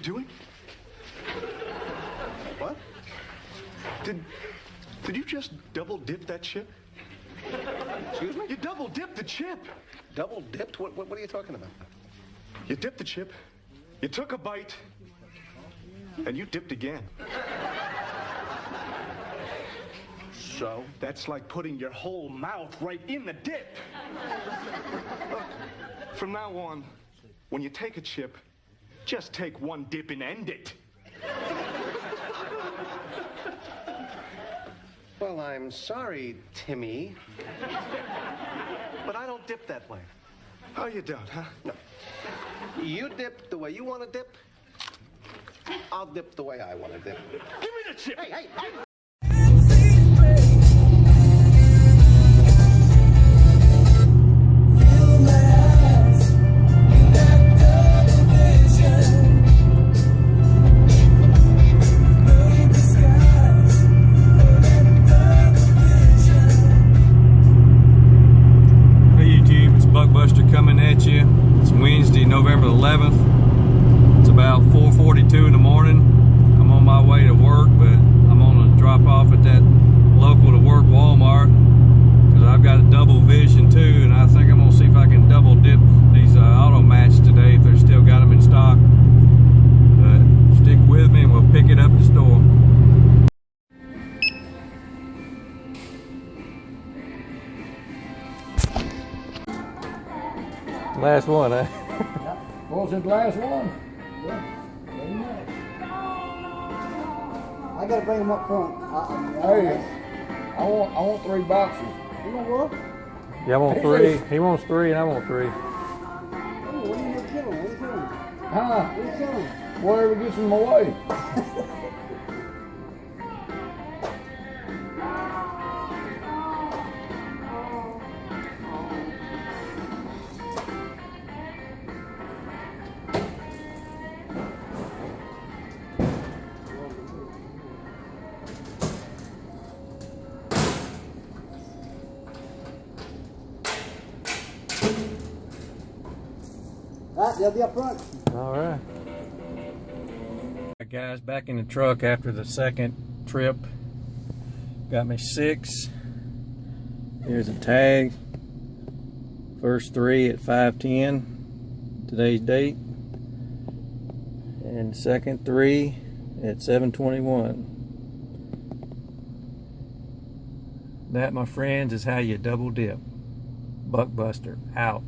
doing? What? Did you just double dip that chip? Excuse me? You double dipped the chip. Double dipped? What are you talking about? You dipped the chip, you took a bite, and you dipped again. So? That's like putting your whole mouth right in the dip. Look, from now on, when you take a chip, just take one dip and end it. Well, I'm sorry, Timmy, but I don't dip that way. Oh, you don't, huh? No. You dip the way you want to dip. I'll dip the way I want to dip. Give me the chip. Hey! Coming at you. It's Wednesday, November 11th. It's about 4:42 in the morning. I'm on my way to work, but I'm on a drop off at that local to work Walmart because I've got a double vision too, and I think I'm gonna see if I can double dip these Automatch today if they're still got them in stock. But stick with me and we'll pick it up at the store. Last one, huh? Was it the last one? Yeah. I gotta bring them up front. Hey, I want 3 boxes. You want what? Yeah, I want 3. He wants 3 and I want 3. Oh, what are you gonna kill him? What are you killing? Huh? What are you killing? Whatever gets in my way. Alright, they'll be up front. All right. Guys, back in the truck after the second trip. Got me 6. Here's a tag. First 3 at 5:10. Today's date. And second 3 at 7:21. That, my friends, is how you double dip. Buckbuster out.